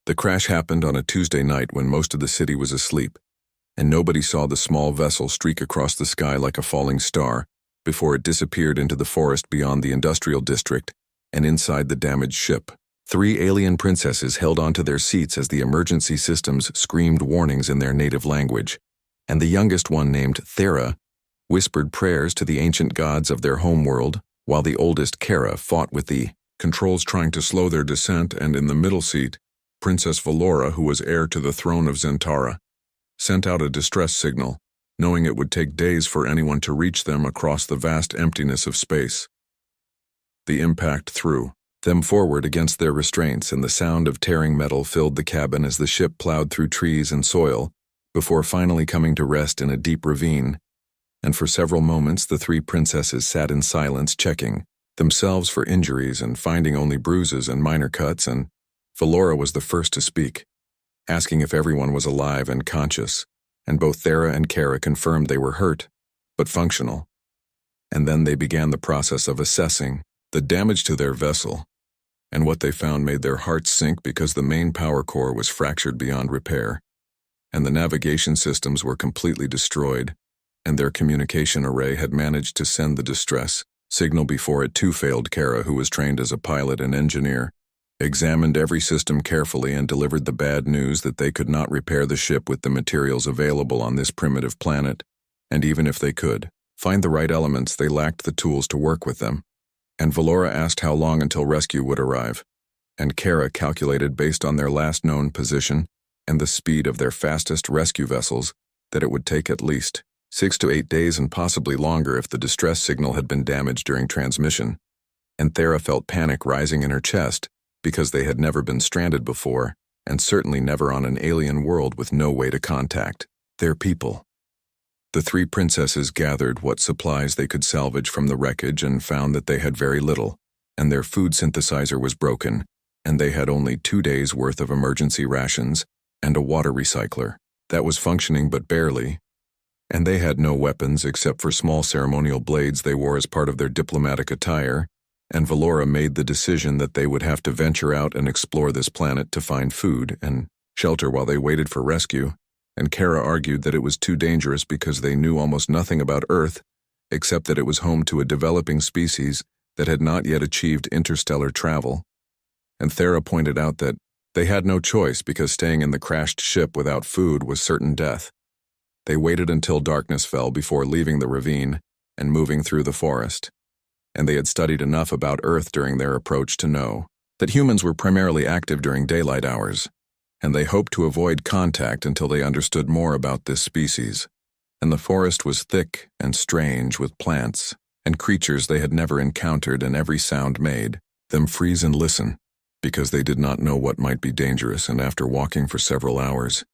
The crash happened on a Tuesday night when most of the city was asleep, and nobody saw the small vessel streak across the sky like a falling star before it disappeared into the forest beyond the industrial district and inside the damaged ship. 3 alien princesses held onto their seats as the emergency systems screamed warnings in their native language, and the youngest one, named Thera, whispered prayers to the ancient gods of their homeworld, while the oldest, Kara, fought with the controls trying to slow their descent, and in the middle seat, Princess Valora, who was heir to the throne of Zentara, sent out a distress signal, knowing it would take days for anyone to reach them across the vast emptiness of space. The impact threw them forward against their restraints, and the sound of tearing metal filled the cabin as the ship plowed through trees and soil, before finally coming to rest in a deep ravine. And for several moments the 3 princesses sat in silence, checking themselves for injuries and finding only bruises and minor cuts, and Valora was the first to speak, asking if everyone was alive and conscious, and both Thera and Kara confirmed they were hurt, but functional. And then they began the process of assessing the damage to their vessel, and what they found made their hearts sink because the main power core was fractured beyond repair, and the navigation systems were completely destroyed, and their communication array had managed to send the distress signal before it too failed. Kara, who was trained as a pilot and engineer, examined every system carefully and delivered the bad news that they could not repair the ship with the materials available on this primitive planet, and even if they could find the right elements, they lacked the tools to work with them. And Valora asked how long until rescue would arrive, and Kara calculated based on their last known position and the speed of their fastest rescue vessels that it would take at least 6 to 8 days and possibly longer if the distress signal had been damaged during transmission. And Thera felt panic rising in her chest because they had never been stranded before, and certainly never on an alien world with no way to contact their people. The 3 princesses gathered what supplies they could salvage from the wreckage and found that they had very little, and their food synthesizer was broken, and they had only 2 days' worth of emergency rations and a water recycler that was functioning but barely, and they had no weapons except for small ceremonial blades they wore as part of their diplomatic attire, and Valora made the decision that they would have to venture out and explore this planet to find food and shelter while they waited for rescue, and Kara argued that it was too dangerous because they knew almost nothing about Earth except that it was home to a developing species that had not yet achieved interstellar travel, and Thera pointed out that they had no choice because staying in the crashed ship without food was certain death. They waited until darkness fell before leaving the ravine and moving through the forest, and they had studied enough about Earth during their approach to know that humans were primarily active during daylight hours, and they hoped to avoid contact until they understood more about this species. And the forest was thick and strange with plants and creatures they had never encountered, and every sound made them freeze and listen because they did not know what might be dangerous. And after walking for several hours,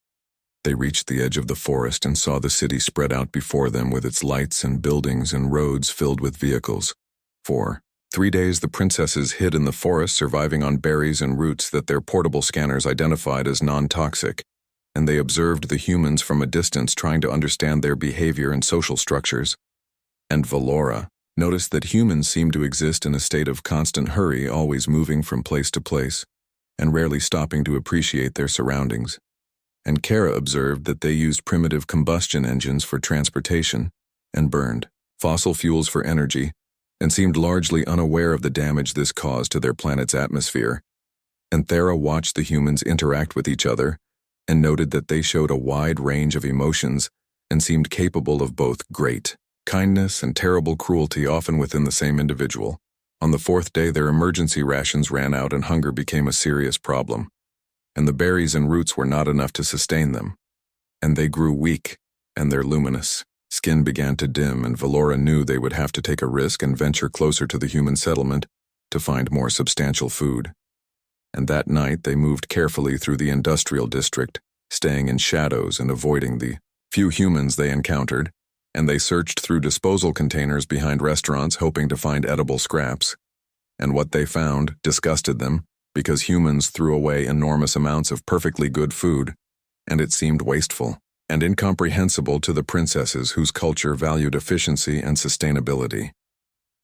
they reached the edge of the forest and saw the city spread out before them with its lights and buildings and roads filled with vehicles. For 3 days the princesses hid in the forest, surviving on berries and roots that their portable scanners identified as non-toxic, and they observed the humans from a distance, trying to understand their behavior and social structures. And Valora noticed that humans seemed to exist in a state of constant hurry, always moving from place to place, and rarely stopping to appreciate their surroundings. And Kara observed that they used primitive combustion engines for transportation and burned fossil fuels for energy, and seemed largely unaware of the damage this caused to their planet's atmosphere. And Thera watched the humans interact with each other and noted that they showed a wide range of emotions and seemed capable of both great kindness and terrible cruelty, often within the same individual. On the 4th day their emergency rations ran out and hunger became a serious problem, and the berries and roots were not enough to sustain them, and they grew weak, and their luminous skin began to dim, and Valora knew they would have to take a risk and venture closer to the human settlement to find more substantial food. And that night they moved carefully through the industrial district, staying in shadows and avoiding the few humans they encountered, and they searched through disposal containers behind restaurants hoping to find edible scraps. And what they found disgusted them, because humans threw away enormous amounts of perfectly good food, and it seemed wasteful and incomprehensible to the princesses whose culture valued efficiency and sustainability.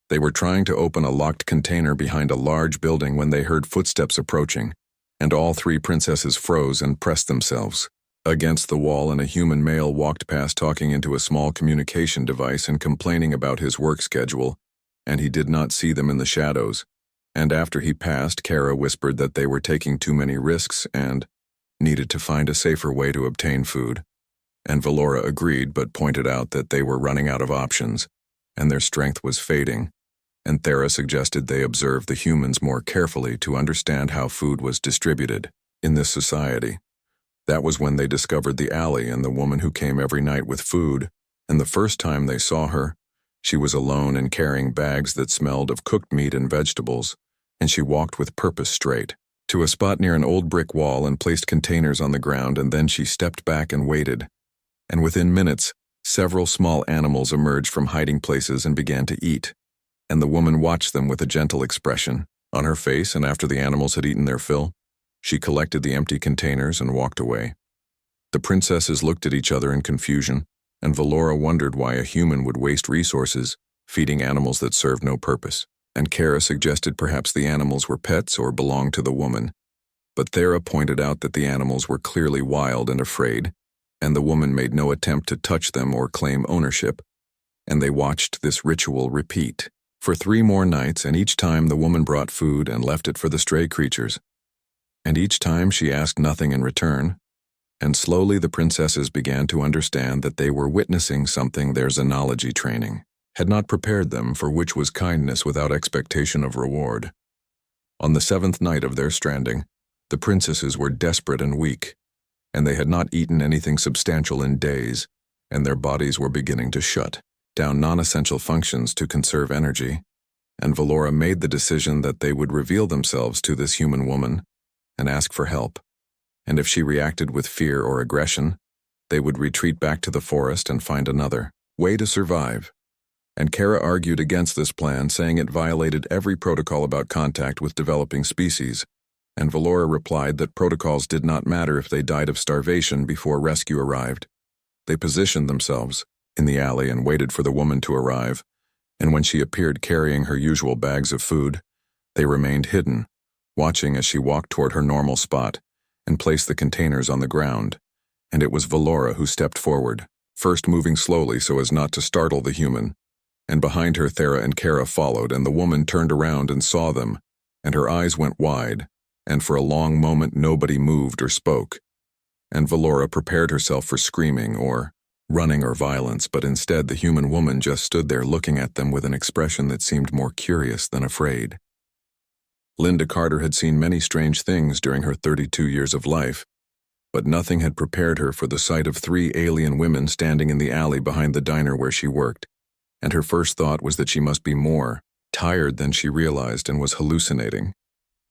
They were trying to open a locked container behind a large building when they heard footsteps approaching, and all three princesses froze and pressed themselves against the wall, and a human male walked past talking into a small communication device and complaining about his work schedule, and he did not see them in the shadows. And after he passed, Kara whispered that they were taking too many risks and needed to find a safer way to obtain food. And Valora agreed, but pointed out that they were running out of options, and their strength was fading. And Thera suggested they observe the humans more carefully to understand how food was distributed in this society. That was when they discovered the alley and the woman who came every night with food, and the first time they saw her, she was alone and carrying bags that smelled of cooked meat and vegetables, and she walked with purpose straight to a spot near an old brick wall and placed containers on the ground, and then she stepped back and waited. And within minutes, several small animals emerged from hiding places and began to eat, and the woman watched them with a gentle expression on her face, and after the animals had eaten their fill, she collected the empty containers and walked away. The princesses looked at each other in confusion, and Valora wondered why a human would waste resources feeding animals that served no purpose, and Kara suggested perhaps the animals were pets or belonged to the woman. But Thera pointed out that the animals were clearly wild and afraid, and the woman made no attempt to touch them or claim ownership, and they watched this ritual repeat for 3 more nights, and each time the woman brought food and left it for the stray creatures. And each time she asked nothing in return, and slowly the princesses began to understand that they were witnessing something their xenology training had not prepared them for, which was kindness without expectation of reward. On the 7th night of their stranding, the princesses were desperate and weak, and they had not eaten anything substantial in days, and their bodies were beginning to shut down non-essential functions to conserve energy, and Valora made the decision that they would reveal themselves to this human woman and ask for help, and if she reacted with fear or aggression, they would retreat back to the forest and find another way to survive. And Kara argued against this plan, saying it violated every protocol about contact with developing species, and Valora replied that protocols did not matter if they died of starvation before rescue arrived. They positioned themselves in the alley and waited for the woman to arrive, and when she appeared carrying her usual bags of food, they remained hidden, watching as she walked toward her normal spot and placed the containers on the ground, and it was Valora who stepped forward, first moving slowly so as not to startle the human, and behind her Thera and Kara followed, and the woman turned around and saw them, and her eyes went wide, and for a long moment nobody moved or spoke, and Valora prepared herself for screaming or running or violence, but instead the human woman just stood there looking at them with an expression that seemed more curious than afraid. Linda Carter had seen many strange things during her 32 years of life, but nothing had prepared her for the sight of 3 alien women standing in the alley behind the diner where she worked, and her first thought was that she must be more tired than she realized and was hallucinating.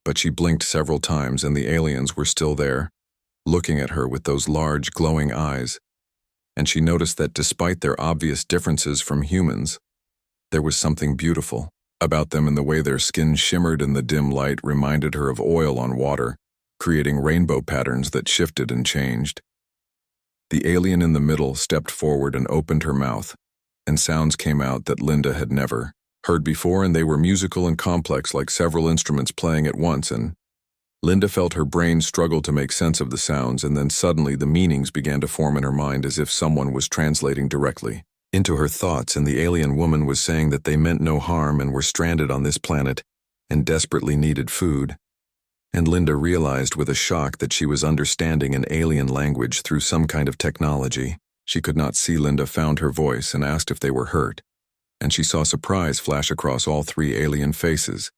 But she blinked several times and the aliens were still there, looking at her with those large, glowing eyes, and she noticed that despite their obvious differences from humans, there was something beautiful about them, and the way their skin shimmered in the dim light reminded her of oil on water, creating rainbow patterns that shifted and changed. The alien in the middle stepped forward and opened her mouth, and sounds came out that Linda had never heard before, and they were musical and complex like several instruments playing at once, and Linda felt her brain struggle to make sense of the sounds, and then suddenly the meanings began to form in her mind as if someone was translating directly into her thoughts, and the alien woman was saying that they meant no harm and were stranded on this planet and desperately needed food. And Linda realized with a shock that she was understanding an alien language through some kind of technology. She could not see. Linda found her voice and asked if they were hurt, and she saw surprise flash across all 3 alien faces,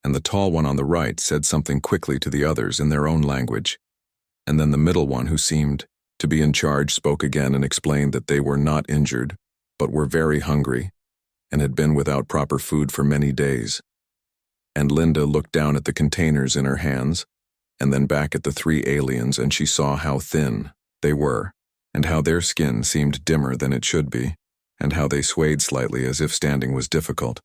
and the tall one on the right said something quickly to the others in their own language, and then the middle one, who seemed to be in charge, spoke again and explained that they were not injured, but were very hungry, and had been without proper food for many days. And Linda looked down at the containers in her hands, and then back at the 3 aliens, and she saw how thin they were, and how their skin seemed dimmer than it should be, and how they swayed slightly as if standing was difficult.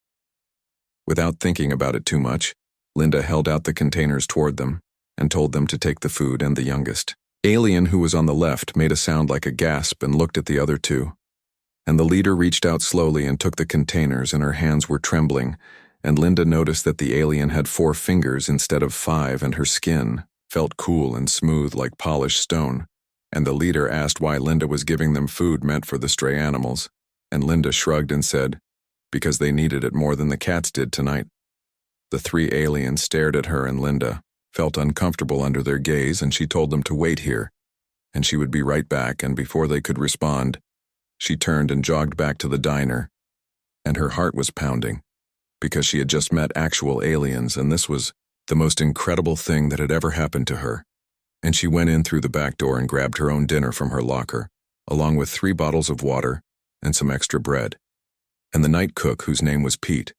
Without thinking about it too much, Linda held out the containers toward them, and told them to take the food, and the youngest alien, who was on the left, made a sound like a gasp and looked at the other 2. And the leader reached out slowly and took the containers, and her hands were trembling, and Linda noticed that the alien had 4 fingers instead of 5, and her skin felt cool and smooth like polished stone, and the leader asked why Linda was giving them food meant for the stray animals, and Linda shrugged and said, because they needed it more than the cats did tonight. The three aliens stared at her, and Linda felt uncomfortable under their gaze, and she told them to wait here, and she would be right back, and before they could respond, she turned and jogged back to the diner, and her heart was pounding, because she had just met actual aliens, and this was the most incredible thing that had ever happened to her. And she went in through the back door and grabbed her own dinner from her locker, along with 3 bottles of water and some extra bread. And the night cook, whose name was Pete,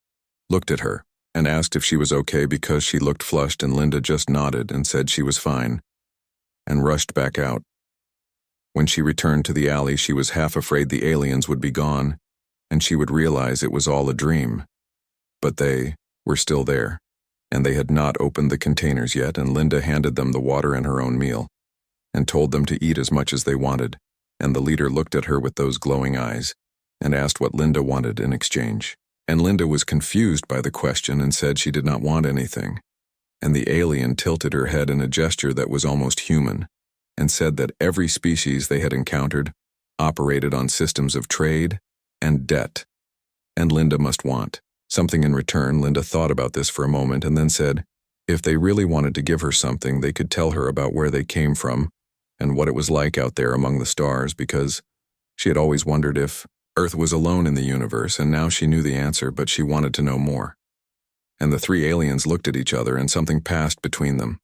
looked at her and asked if she was okay because she looked flushed, and Linda just nodded and said she was fine, and rushed back out. When she returned to the alley, she was half afraid the aliens would be gone, and she would realize it was all a dream. But they were still there, and they had not opened the containers yet, and Linda handed them the water and her own meal, and told them to eat as much as they wanted, and the leader looked at her with those glowing eyes, and asked what Linda wanted in exchange. And Linda was confused by the question and said she did not want anything, and the alien tilted her head in a gesture that was almost human, and said that every species they had encountered operated on systems of trade and debt, and Linda must want something in return. Linda thought about this for a moment and then said if they really wanted to give her something, they could tell her about where they came from and what it was like out there among the stars, because she had always wondered if Earth was alone in the universe, and now she knew the answer, but she wanted to know more. And the 3 aliens looked at each other, and something passed between them.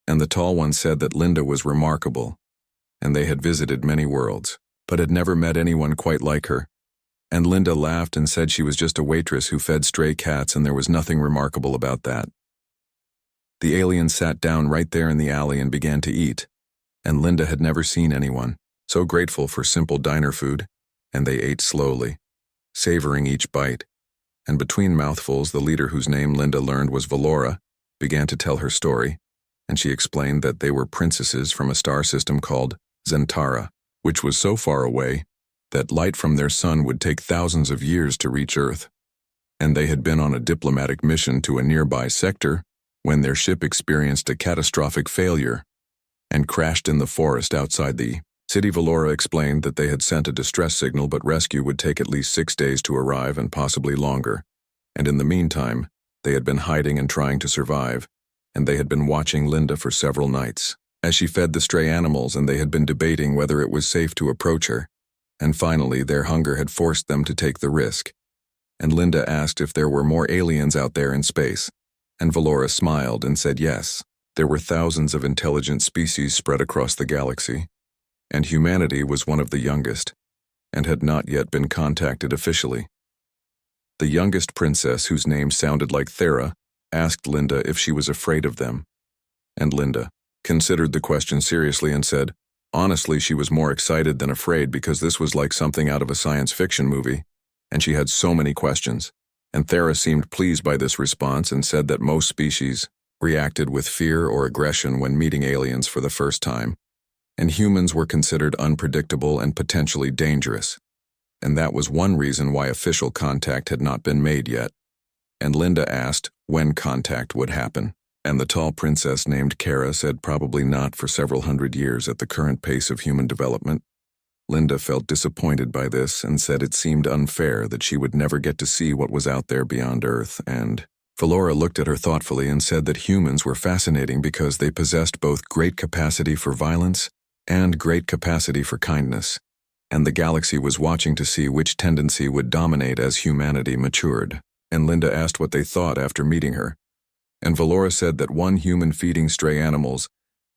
And the tall one said that Linda was remarkable, and they had visited many worlds, but had never met anyone quite like her. And Linda laughed and said she was just a waitress who fed stray cats, and there was nothing remarkable about that. The alien sat down right there in the alley and began to eat, and Linda had never seen anyone so grateful for simple diner food, and they ate slowly, savoring each bite. And between mouthfuls, the leader, whose name Linda learned was Valora, began to tell her story, and she explained that they were princesses from a star system called Zentara, which was so far away that light from their sun would take thousands of years to reach Earth. And they had been on a diplomatic mission to a nearby sector when their ship experienced a catastrophic failure and crashed in the forest outside the city. Valora explained that they had sent a distress signal, but rescue would take at least 6 days to arrive and possibly longer. And in the meantime, they had been hiding and trying to survive, and they had been watching Linda for several nights as she fed the stray animals, and they had been debating whether it was safe to approach her. And finally, their hunger had forced them to take the risk. And Linda asked if there were more aliens out there in space, and Valora smiled and said yes. There were thousands of intelligent species spread across the galaxy, and humanity was one of the youngest, and had not yet been contacted officially. The youngest princess, whose name sounded like Thera, asked Linda if she was afraid of them, and Linda considered the question seriously and said, honestly, she was more excited than afraid, because this was like something out of a science fiction movie, and she had so many questions. And Thera seemed pleased by this response and said that most species reacted with fear or aggression when meeting aliens for the first time, and humans were considered unpredictable and potentially dangerous, and that was one reason why official contact had not been made yet. And Linda asked when contact would happen, and the tall princess named Kara said probably not for several hundred years at the current pace of human development. Linda felt disappointed by this and said it seemed unfair that she would never get to see what was out there beyond Earth, and Valora looked at her thoughtfully and said that humans were fascinating because they possessed both great capacity for violence and great capacity for kindness, and the galaxy was watching to see which tendency would dominate as humanity matured. And Linda asked what they thought after meeting her, and Valora said that one human feeding stray animals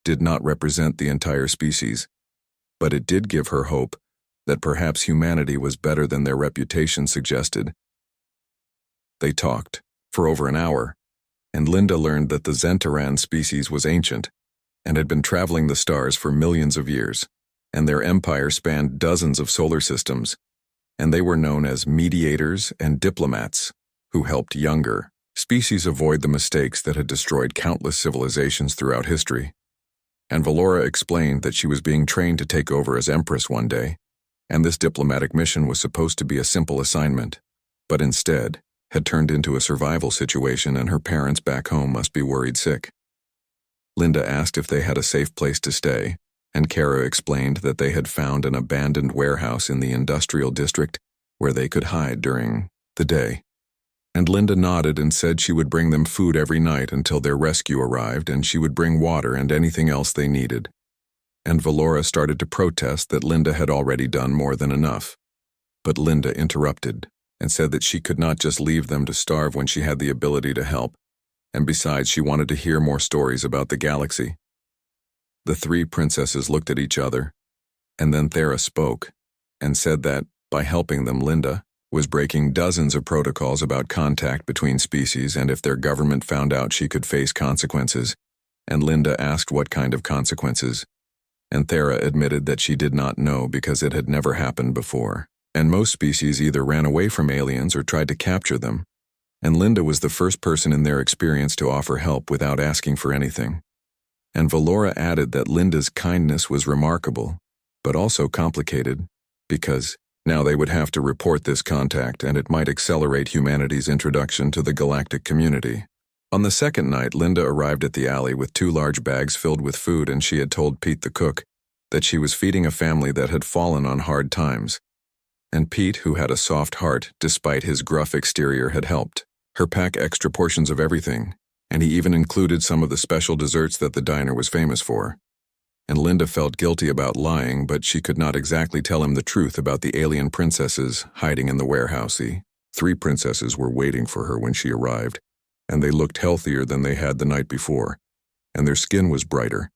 did not represent the entire species, but it did give her hope that perhaps humanity was better than their reputation suggested. They talked for over an hour, and Linda learned that the Zentaran species was ancient and had been traveling the stars for millions of years, and their empire spanned dozens of solar systems, and they were known as mediators and diplomats who helped younger species avoid the mistakes that had destroyed countless civilizations throughout history. And Valora explained that she was being trained to take over as Empress one day, and this diplomatic mission was supposed to be a simple assignment, but instead had turned into a survival situation, and her parents back home must be worried sick. Linda asked if they had a safe place to stay, and Kara explained that they had found an abandoned warehouse in the industrial district where they could hide during the day. And Linda nodded and said she would bring them food every night until their rescue arrived, and she would bring water and anything else they needed. And Valora started to protest that Linda had already done more than enough. But Linda interrupted and said that she could not just leave them to starve when she had the ability to help, and besides she wanted to hear more stories about the galaxy. The three princesses looked at each other, and then Thera spoke and said that, by helping them, Linda was breaking dozens of protocols about contact between species, and if their government found out she could face consequences. And Linda asked what kind of consequences. And Thera admitted that she did not know because it had never happened before. And most species either ran away from aliens or tried to capture them. And Linda was the first person in their experience to offer help without asking for anything. And Valora added that Linda's kindness was remarkable, but also complicated, because now they would have to report this contact and it might accelerate humanity's introduction to the galactic community. On the second night, Linda arrived at the alley with 2 large bags filled with food, and she had told Pete the cook that she was feeding a family that had fallen on hard times. And Pete, who had a soft heart despite his gruff exterior, had helped her pack extra portions of everything, and he even included some of the special desserts that the diner was famous for. And Linda felt guilty about lying, but she could not exactly tell him the truth about the alien princesses hiding in the warehouse. The 3 princesses were waiting for her when she arrived, and they looked healthier than they had the night before, and their skin was brighter,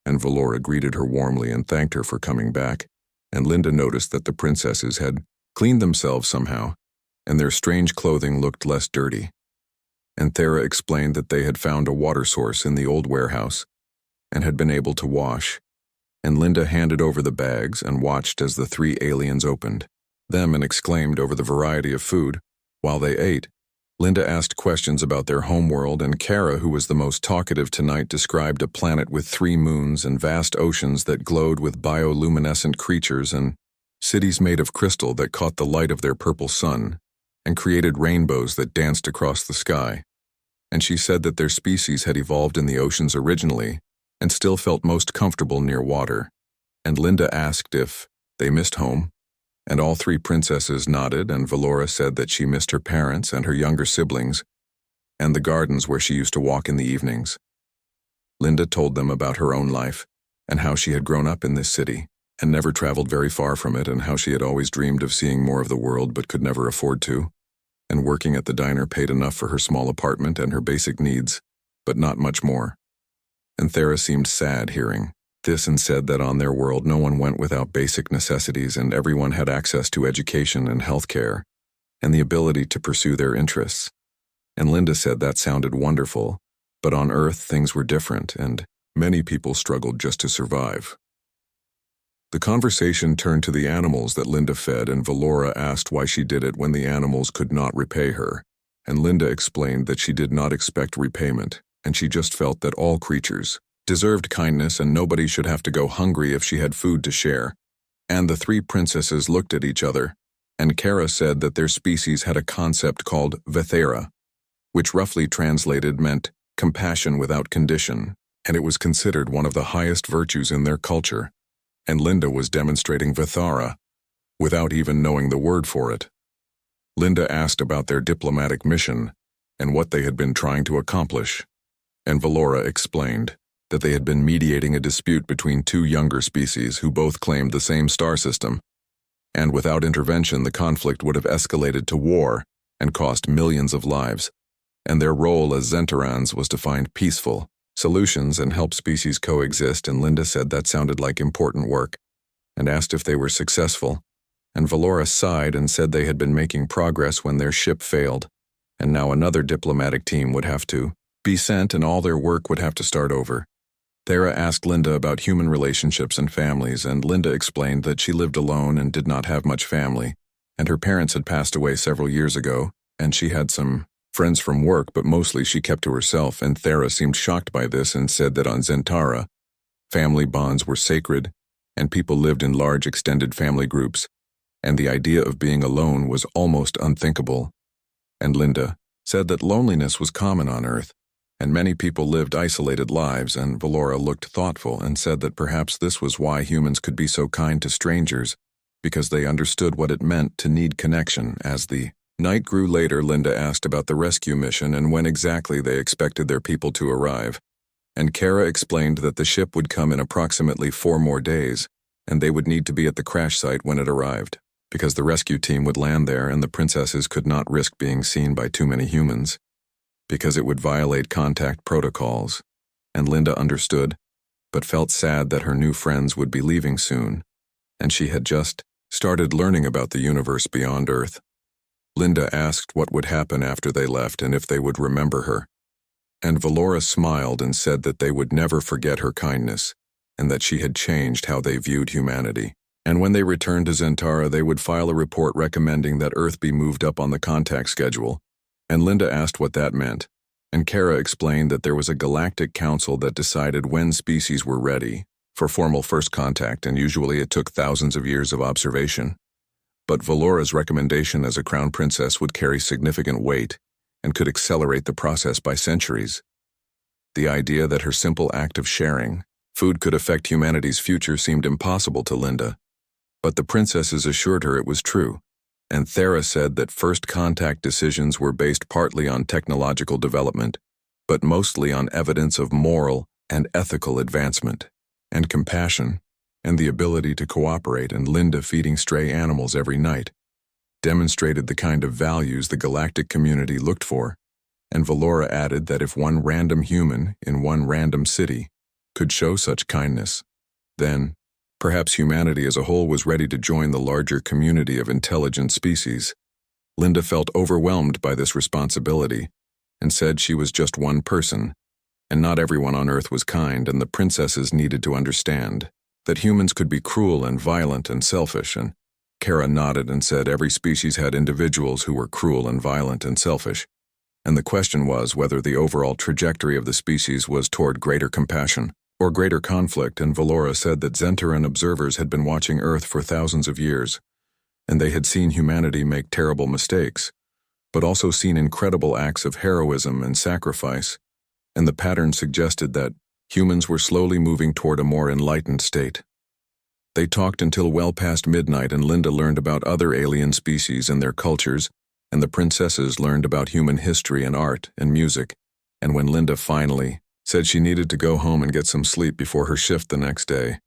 and Valora greeted her warmly and thanked her for coming back, and Linda noticed that the princesses had cleaned themselves somehow, and their strange clothing looked less dirty. And Thera explained that they had found a water source in the old warehouse, and had been able to wash, and Linda handed over the bags and watched as the 3 aliens opened them and exclaimed over the variety of food. While they ate, Linda asked questions about their homeworld, and Kara, who was the most talkative tonight, described a planet with 3 moons and vast oceans that glowed with bioluminescent creatures and cities made of crystal that caught the light of their purple sun and created rainbows that danced across the sky. And she said that their species had evolved in the oceans originally and still felt most comfortable near water. And Linda asked if they missed home, and all 3 princesses nodded, and Valora said that she missed her parents and her younger siblings, and the gardens where she used to walk in the evenings. Linda told them about her own life, and how she had grown up in this city, and never traveled very far from it, and how she had always dreamed of seeing more of the world but could never afford to, and working at the diner paid enough for her small apartment and her basic needs, but not much more. And Thera seemed sad hearing this and said that on their world no one went without basic necessities, and everyone had access to education and health care, and the ability to pursue their interests. And Linda said that sounded wonderful, but on Earth things were different, and many people struggled just to survive. The conversation turned to the animals that Linda fed, and Valora asked why she did it when the animals could not repay her, and Linda explained that she did not expect repayment, and she just felt that all creatures deserved kindness and nobody should have to go hungry if she had food to share. And the 3 princesses looked at each other, and Kara said that their species had a concept called Vethera, which roughly translated meant compassion without condition, and it was considered one of the highest virtues in their culture. And Linda was demonstrating Vethara without even knowing the word for it. Linda asked about their diplomatic mission and what they had been trying to accomplish, and Valora explained that they had been mediating a dispute between 2 younger species who both claimed the same star system, and without intervention the conflict would have escalated to war and cost millions of lives, and their role as Zentarans was to find peaceful solutions and help species coexist. And Linda said that sounded like important work, and asked if they were successful, and Valora sighed and said they had been making progress when their ship failed, and now another diplomatic team would have to be sent and all their work would have to start over. Thera asked Linda about human relationships and families, and Linda explained that she lived alone and did not have much family, and her parents had passed away several years ago, and she had some friends from work, but mostly she kept to herself. And Thera seemed shocked by this and said that on Zentara, family bonds were sacred, and people lived in large extended family groups, and the idea of being alone was almost unthinkable. And Linda said that loneliness was common on Earth, and many people lived isolated lives, and Valora looked thoughtful and said that perhaps this was why humans could be so kind to strangers, because they understood what it meant to need connection. As the night grew later, Linda asked about the rescue mission and when exactly they expected their people to arrive, and Kara explained that the ship would come in approximately 4 more days, and they would need to be at the crash site when it arrived, because the rescue team would land there and the princesses could not risk being seen by too many humans, because it would violate contact protocols, and Linda understood, but felt sad that her new friends would be leaving soon, and she had just started learning about the universe beyond Earth. Linda asked what would happen after they left and if they would remember her, and Valora smiled and said that they would never forget her kindness, and that she had changed how they viewed humanity. And when they returned to Zentara, they would file a report recommending that Earth be moved up on the contact schedule, and Linda asked what that meant, and Kara explained that there was a galactic council that decided when species were ready for formal first contact, and usually it took thousands of years of observation. But Valora's recommendation as a crown princess would carry significant weight and could accelerate the process by centuries. The idea that her simple act of sharing food could affect humanity's future seemed impossible to Linda, but the princesses assured her it was true, and Thera said that first contact decisions were based partly on technological development, but mostly on evidence of moral and ethical advancement, and compassion, and the ability to cooperate. And Linda feeding stray animals every night demonstrated the kind of values the galactic community looked for, and Valora added that if one random human in one random city could show such kindness, then perhaps humanity as a whole was ready to join the larger community of intelligent species. Linda felt overwhelmed by this responsibility and said she was just one person, and not everyone on Earth was kind, and the princesses needed to understand that humans could be cruel and violent and selfish. And Kara nodded and said every species had individuals who were cruel and violent and selfish, and the question was whether the overall trajectory of the species was toward greater compassion or greater conflict. And Valora said that Zentaran observers had been watching Earth for thousands of years, and they had seen humanity make terrible mistakes, but also seen incredible acts of heroism and sacrifice, and the pattern suggested that humans were slowly moving toward a more enlightened state. They talked until well past midnight, and Linda learned about other alien species and their cultures, and the princesses learned about human history and art and music, and when Linda finally said she needed to go home and get some sleep before her shift the next day,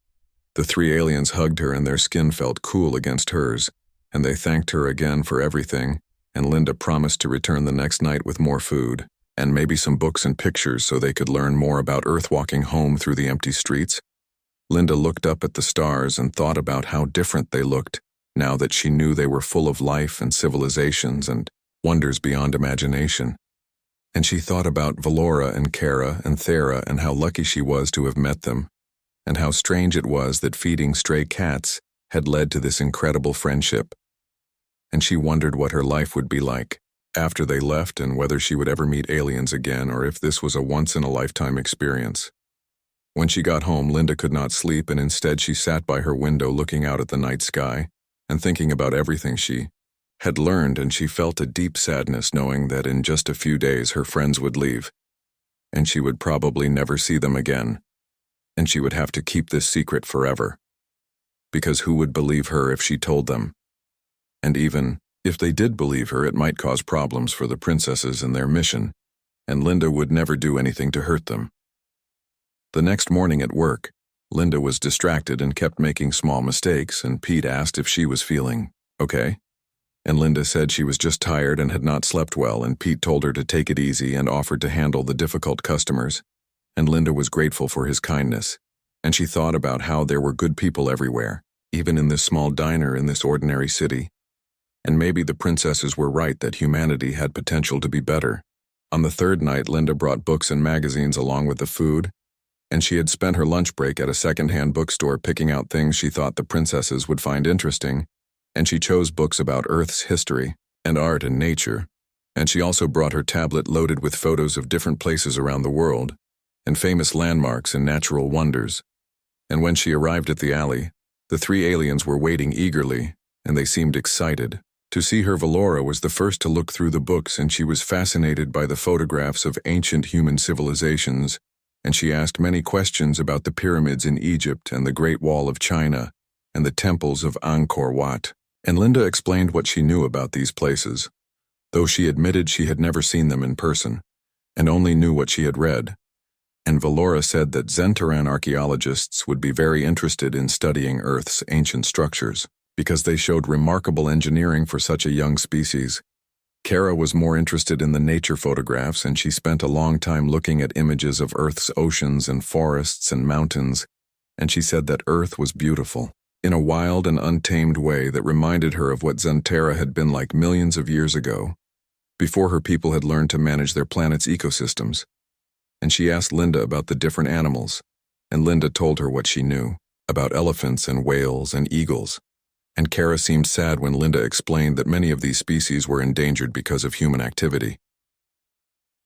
the 3 aliens hugged her and their skin felt cool against hers, and they thanked her again for everything, and Linda promised to return the next night with more food, and maybe some books and pictures so they could learn more about Earth. Walking home through the empty streets, Linda looked up at the stars and thought about how different they looked now that she knew they were full of life and civilizations and wonders beyond imagination. And she thought about Valora and Kara and Thera and how lucky she was to have met them, and how strange it was that feeding stray cats had led to this incredible friendship. And she wondered what her life would be like after they left, and whether she would ever meet aliens again, or if this was a once-in-a-lifetime experience. When she got home, Linda could not sleep, and instead she sat by her window looking out at the night sky and thinking about everything she had learned, and she felt a deep sadness knowing that in just a few days her friends would leave, and she would probably never see them again, and she would have to keep this secret forever, because who would believe her if she told them? And even if they did believe her, it might cause problems for the princesses and their mission, and Linda would never do anything to hurt them. The next morning at work, Linda was distracted and kept making small mistakes, and Pete asked if she was feeling okay. And Linda said she was just tired and had not slept well, and Pete told her to take it easy and offered to handle the difficult customers, and Linda was grateful for his kindness, and she thought about how there were good people everywhere, even in this small diner in this ordinary city. And maybe the princesses were right that humanity had potential to be better. On the 3rd night, Linda brought books and magazines along with the food, and she had spent her lunch break at a second-hand bookstore picking out things she thought the princesses would find interesting, and she chose books about Earth's history and art and nature, and she also brought her tablet loaded with photos of different places around the world, and famous landmarks and natural wonders. And when she arrived at the alley, the 3 aliens were waiting eagerly, and they seemed excited To see her, Valora was the first to look through the books, and she was fascinated by the photographs of ancient human civilizations, and she asked many questions about the pyramids in Egypt and the Great Wall of China and the temples of Angkor Wat. And Linda explained what she knew about these places, though she admitted she had never seen them in person and only knew what she had read. And Valora said that Zentaran archaeologists would be very interested in studying Earth's ancient structures, because they showed remarkable engineering for such a young species. Kara was more interested in the nature photographs, and she spent a long time looking at images of Earth's oceans and forests and mountains, and she said that Earth was beautiful, in a wild and untamed way that reminded her of what Zentara had been like millions of years ago, before her people had learned to manage their planet's ecosystems. And she asked Linda about the different animals, and Linda told her what she knew about elephants and whales and eagles. And Kara seemed sad when Linda explained that many of these species were endangered because of human activity.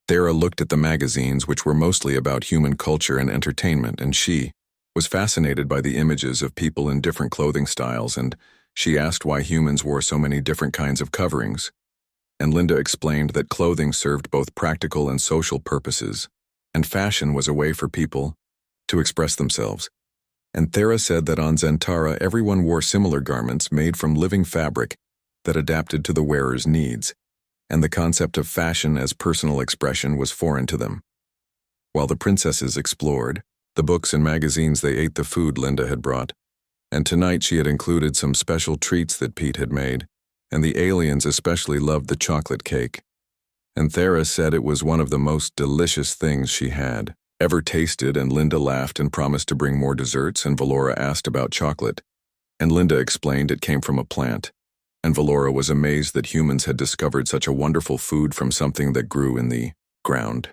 Thera looked at the magazines, which were mostly about human culture and entertainment, and she was fascinated by the images of people in different clothing styles, and she asked why humans wore so many different kinds of coverings. And Linda explained that clothing served both practical and social purposes, and fashion was a way for people to express themselves. And Thera said that on Zentara everyone wore similar garments made from living fabric that adapted to the wearer's needs, and the concept of fashion as personal expression was foreign to them. While the princesses explored the books and magazines, they ate the food Linda had brought, and tonight she had included some special treats that Pete had made, and the aliens especially loved the chocolate cake. And Thera said it was one of the most delicious things she had ever tasted, and Linda laughed and promised to bring more desserts, and Valora asked about chocolate, and Linda explained it came from a plant, and Valora was amazed that humans had discovered such a wonderful food from something that grew in the ground.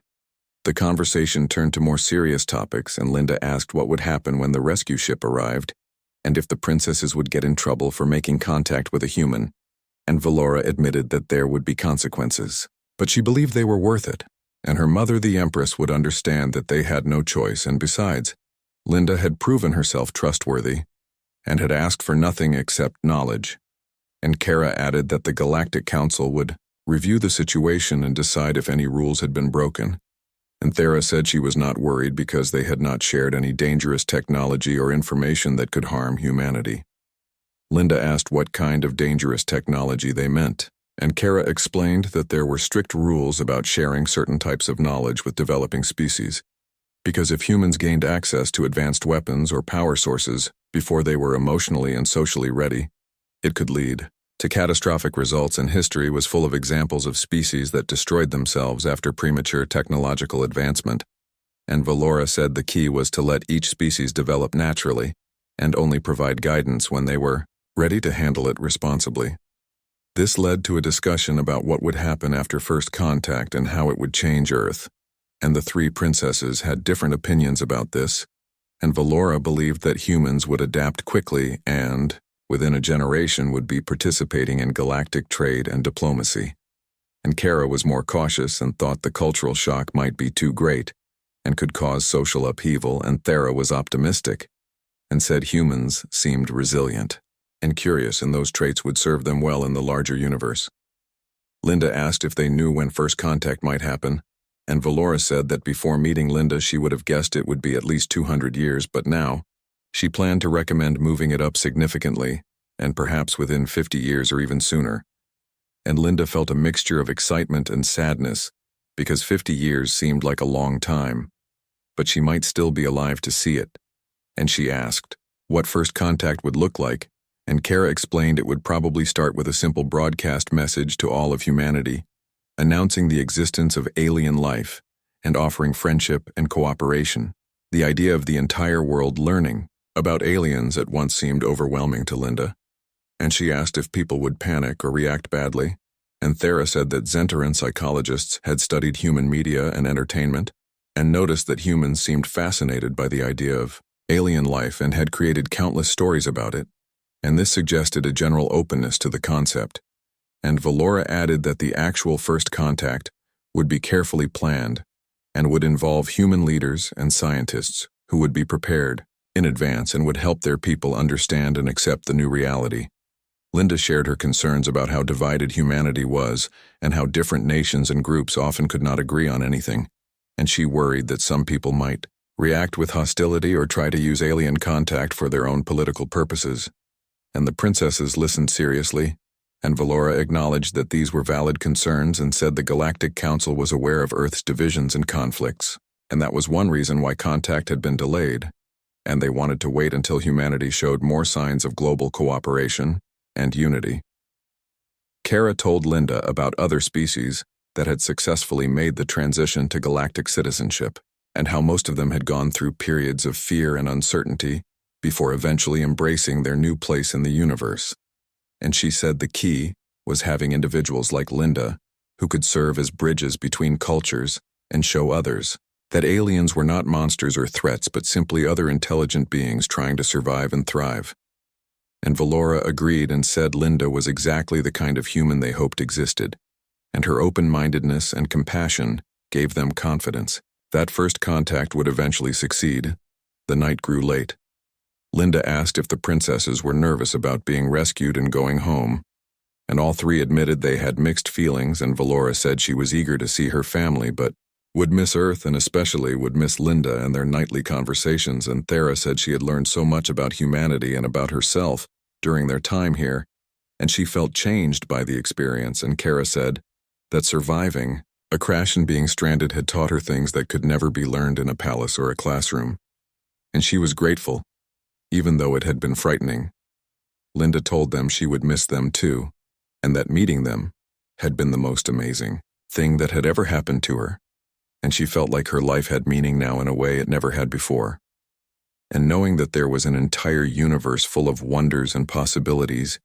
The conversation turned to more serious topics, and Linda asked what would happen when the rescue ship arrived, and if the princesses would get in trouble for making contact with a human, and Valora admitted that there would be consequences. But she believed they were worth it, and her mother, the Empress, would understand that they had no choice, and besides, Linda had proven herself trustworthy and had asked for nothing except knowledge. And Kara added that the Galactic Council would review the situation and decide if any rules had been broken. And Thera said she was not worried because they had not shared any dangerous technology or information that could harm humanity. Linda asked what kind of dangerous technology they meant, and Kara explained that there were strict rules about sharing certain types of knowledge with developing species, because if humans gained access to advanced weapons or power sources before they were emotionally and socially ready, it could lead to catastrophic results, and history was full of examples of species that destroyed themselves after premature technological advancement. And Valora said the key was to let each species develop naturally and only provide guidance when they were ready to handle it responsibly. This led to a discussion about what would happen after first contact and how it would change Earth, and the three princesses had different opinions about this, and Valora believed that humans would adapt quickly and, within a generation, would be participating in galactic trade and diplomacy. And Kara was more cautious and thought the cultural shock might be too great and could cause social upheaval, and Thera was optimistic and said humans seemed resilient and curious, and those traits would serve them well in the larger universe. Linda asked if they knew when first contact might happen, and Valora said that before meeting Linda she would have guessed it would be at least 200 years, but now she planned to recommend moving it up significantly, and perhaps within 50 years or even sooner. And Linda felt a mixture of excitement and sadness, because 50 years seemed like a long time, but she might still be alive to see it. And she asked what first contact would look like, and Kara explained it would probably start with a simple broadcast message to all of humanity, announcing the existence of alien life and offering friendship and cooperation. The idea of the entire world learning about aliens at once seemed overwhelming to Linda, and she asked if people would panic or react badly, and Thera said that Zentaran psychologists had studied human media and entertainment and noticed that humans seemed fascinated by the idea of alien life and had created countless stories about it, and this suggested a general openness to the concept. And Valora added that the actual first contact would be carefully planned and would involve human leaders and scientists who would be prepared in advance and would help their people understand and accept the new reality. Linda shared her concerns about how divided humanity was and how different nations and groups often could not agree on anything, and she worried that some people might react with hostility or try to use alien contact for their own political purposes. And the princesses listened seriously, and Valora acknowledged that these were valid concerns and said the Galactic Council was aware of Earth's divisions and conflicts, and that was one reason why contact had been delayed, and they wanted to wait until humanity showed more signs of global cooperation and unity. Kara told Linda about other species that had successfully made the transition to galactic citizenship, and how most of them had gone through periods of fear and uncertainty before eventually embracing their new place in the universe. And she said the key was having individuals like Linda who could serve as bridges between cultures and show others that aliens were not monsters or threats but simply other intelligent beings trying to survive and thrive. And Valora agreed and said Linda was exactly the kind of human they hoped existed, and her open-mindedness and compassion gave them confidence. That first contact would eventually succeed. The night grew late. Linda asked if the princesses were nervous about being rescued and going home, and all three admitted they had mixed feelings, and Valora said she was eager to see her family but would miss Earth and especially would miss Linda and their nightly conversations, and Thera said she had learned so much about humanity and about herself during their time here, and she felt changed by the experience, and Kara said that surviving a crash and being stranded had taught her things that could never be learned in a palace or a classroom, and she was grateful, even though it had been frightening. Linda told them she would miss them too, and that meeting them had been the most amazing thing that had ever happened to her, and she felt like her life had meaning now in a way it never had before. And knowing that there was an entire universe full of wonders and possibilities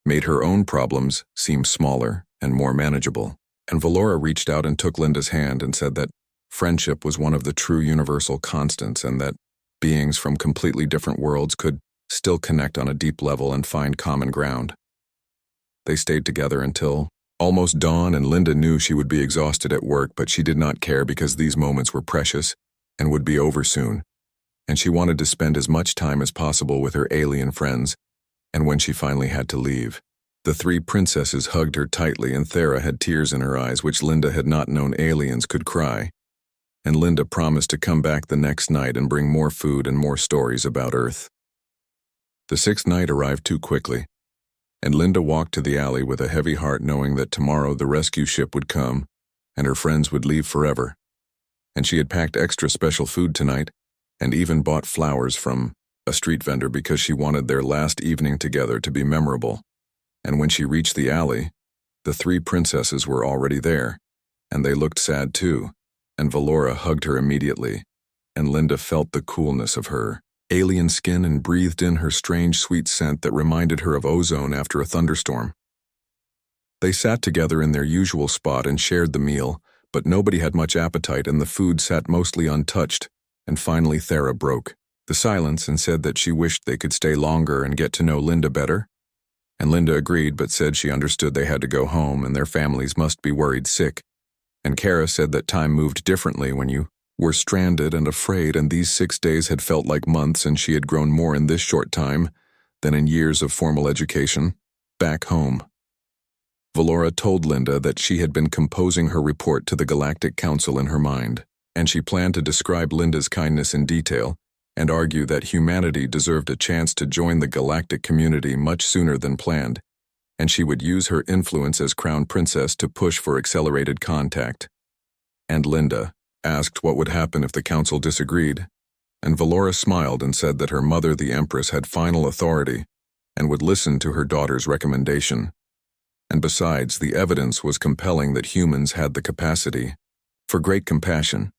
made her own problems seem smaller and more manageable. And Valora reached out and took Linda's hand and said that friendship was one of the true universal constants and that beings from completely different worlds could still connect on a deep level and find common ground. They stayed together until almost dawn, and Linda knew she would be exhausted at work, but she did not care because these moments were precious and would be over soon, and she wanted to spend as much time as possible with her alien friends. And when she finally had to leave, the three princesses hugged her tightly, and Thera had tears in her eyes, which Linda had not known aliens could cry. And Linda promised to come back the next night and bring more food and more stories about Earth. The sixth night arrived too quickly, and Linda walked to the alley with a heavy heart, knowing that tomorrow the rescue ship would come and her friends would leave forever. And she had packed extra special food tonight and even bought flowers from a street vendor because she wanted their last evening together to be memorable. And when she reached the alley, the three princesses were already there, and they looked sad too, and Valora hugged her immediately, and Linda felt the coolness of her alien skin and breathed in her strange sweet scent that reminded her of ozone after a thunderstorm. They sat together in their usual spot and shared the meal, but nobody had much appetite and the food sat mostly untouched, and finally Thera broke the silence and said that she wished they could stay longer and get to know Linda better. And Linda agreed but said she understood they had to go home and their families must be worried sick. And Kara said that time moved differently when you were stranded and afraid, and these 6 days had felt like months, and she had grown more in this short time than in years of formal education back home. Valora told Linda that she had been composing her report to the Galactic Council in her mind, and she planned to describe Linda's kindness in detail and argue that humanity deserved a chance to join the galactic community much sooner than planned, and she would use her influence as Crown Princess to push for accelerated contact. And Linda asked what would happen if the council disagreed, and Valora smiled and said that her mother, the Empress, had final authority and would listen to her daughter's recommendation. And besides, the evidence was compelling that humans had the capacity for great compassion.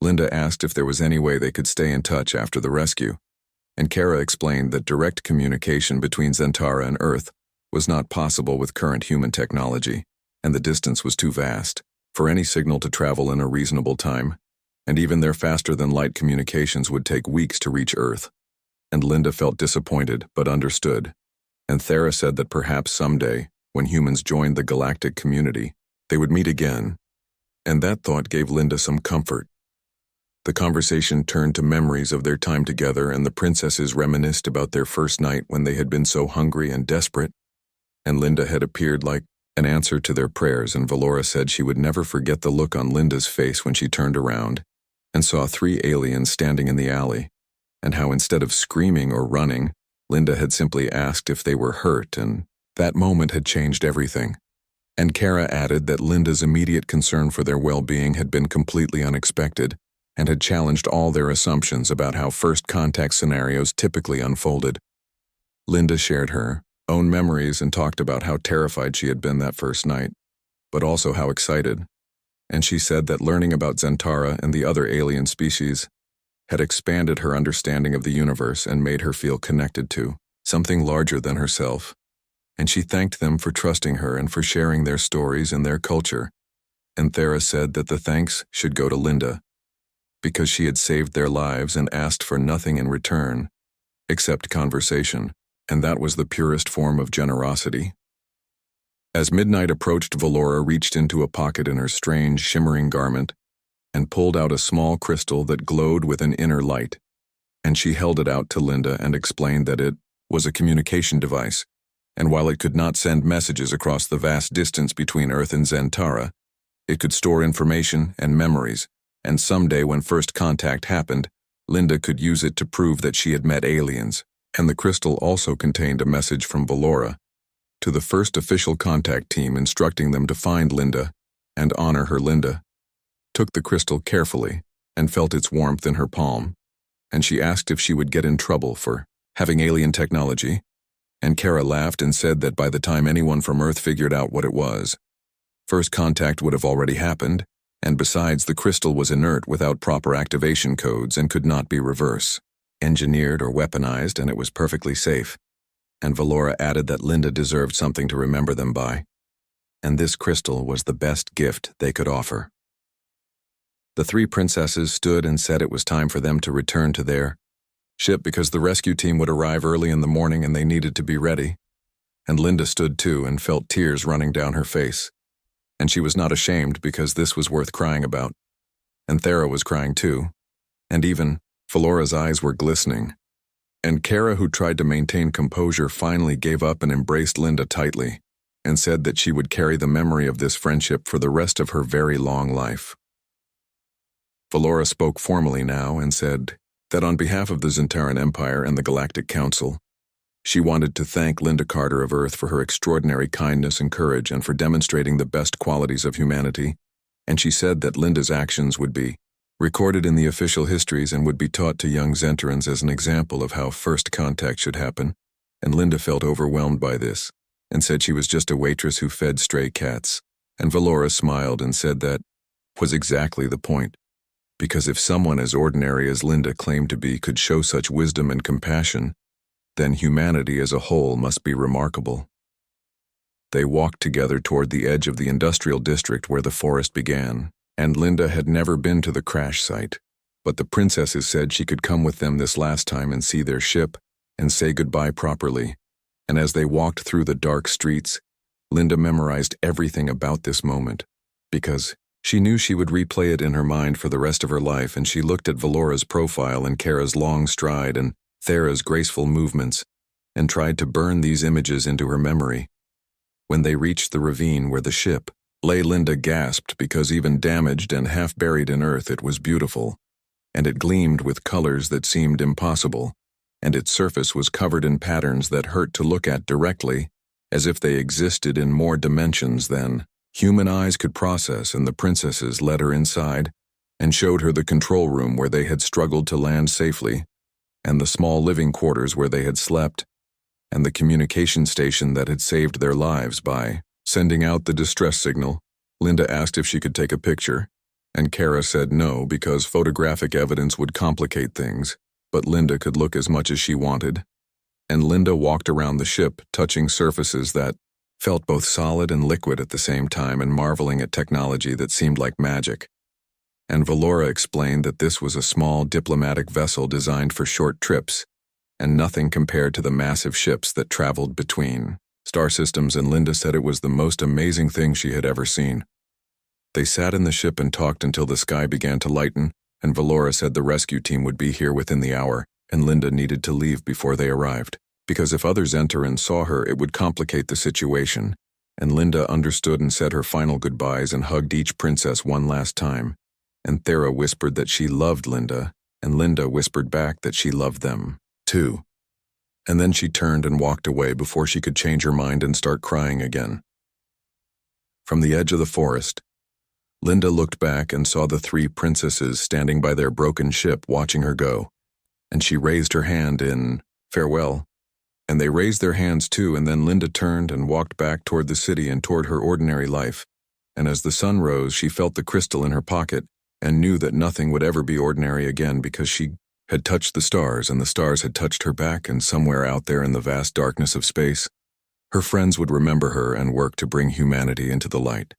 Linda asked if there was any way they could stay in touch after the rescue, and Kara explained that direct communication between Zentara and Earth was not possible with current human technology, and the distance was too vast for any signal to travel in a reasonable time, and even their faster-than-light communications would take weeks to reach Earth. And Linda felt disappointed but understood, and Thera said that perhaps someday, when humans joined the galactic community, they would meet again, and that thought gave Linda some comfort. The conversation turned to memories of their time together, and the princesses reminisced about their first night when they had been so hungry and desperate, and Linda had appeared like an answer to their prayers, and Valora said she would never forget the look on Linda's face when she turned around and saw 3 aliens standing in the alley, and how instead of screaming or running, Linda had simply asked if they were hurt, and that moment had changed everything. And Kara added that Linda's immediate concern for their well-being had been completely unexpected and had challenged all their assumptions about how first contact scenarios typically unfolded. Linda shared her own memories and talked about how terrified she had been that first night, but also how excited. And she said that learning about Zentara and the other alien species had expanded her understanding of the universe and made her feel connected to something larger than herself. And she thanked them for trusting her and for sharing their stories and their culture. And Thera said that the thanks should go to Linda, because she had saved their lives and asked for nothing in return, except conversation, and that was the purest form of generosity. As midnight approached, Valora reached into a pocket in her strange, shimmering garment and pulled out a small crystal that glowed with an inner light, and she held it out to Linda and explained that it was a communication device, and while it could not send messages across the vast distance between Earth and Zentara, it could store information and memories, and someday when first contact happened, Linda could use it to prove that she had met aliens. And the crystal also contained a message from Valora to the first official contact team instructing them to find Linda and honor her. Linda took the crystal carefully and felt its warmth in her palm, and she asked if she would get in trouble for having alien technology, and Kara laughed and said that by the time anyone from Earth figured out what it was, first contact would have already happened, and besides, the crystal was inert without proper activation codes and could not be reverse engineered or weaponized, and it was perfectly safe. And Valora added that Linda deserved something to remember them by, and this crystal was the best gift they could offer. The 3 princesses stood and said it was time for them to return to their ship because the rescue team would arrive early in the morning and they needed to be ready. And Linda stood too and felt tears running down her face. And she was not ashamed because this was worth crying about. And Thera was crying too. And even Valora's eyes were glistening. And Kara, who tried to maintain composure, finally gave up and embraced Linda tightly and said that she would carry the memory of this friendship for the rest of her very long life. Valora spoke formally now and said that on behalf of the Zentaran Empire and the Galactic Council, she wanted to thank Linda Carter of Earth for her extraordinary kindness and courage and for demonstrating the best qualities of humanity, and she said that Linda's actions would be recorded in the official histories and would be taught to young Zentarans as an example of how first contact should happen, and Linda felt overwhelmed by this and said she was just a waitress who fed stray cats, and Valora smiled and said that was exactly the point, because if someone as ordinary as Linda claimed to be could show such wisdom and compassion, then humanity as a whole must be remarkable. They walked together toward the edge of the industrial district where the forest began, and Linda had never been to the crash site, but the princesses said she could come with them this last time and see their ship and say goodbye properly. And as they walked through the dark streets, Linda memorized everything about this moment, because she knew she would replay it in her mind for the rest of her life, and she looked at Valora's profile and Kara's long stride and Thera's graceful movements, and tried to burn these images into her memory. When they reached the ravine where the ship lay, Linda gasped because even damaged and half buried in earth it was beautiful, and it gleamed with colors that seemed impossible, and its surface was covered in patterns that hurt to look at directly, as if they existed in more dimensions than human eyes could process. And the princesses led her inside and showed her the control room where they had struggled to land safely, and the small living quarters where they had slept, and the communication station that had saved their lives by sending out the distress signal. Linda asked if she could take a picture, and Kara said no because photographic evidence would complicate things, but Linda could look as much as she wanted. And Linda walked around the ship, touching surfaces that felt both solid and liquid at the same time and marveling at technology that seemed like magic. And Valora explained that this was a small diplomatic vessel designed for short trips, and nothing compared to the massive ships that traveled between star systems, and Linda said it was the most amazing thing she had ever seen. They sat in the ship and talked until the sky began to lighten, and Valora said the rescue team would be here within the hour, and Linda needed to leave before they arrived, because if others enter and saw her, it would complicate the situation, and Linda understood and said her final goodbyes and hugged each princess one last time, and Thera whispered that she loved Linda, and Linda whispered back that she loved them, too. And then she turned and walked away before she could change her mind and start crying again. From the edge of the forest, Linda looked back and saw the three princesses standing by their broken ship watching her go, and she raised her hand in farewell, and they raised their hands too, and then Linda turned and walked back toward the city and toward her ordinary life, and as the sun rose she felt the crystal in her pocket and knew that nothing would ever be ordinary again because she had touched the stars and the stars had touched her back, and somewhere out there in the vast darkness of space, her friends would remember her and work to bring humanity into the light.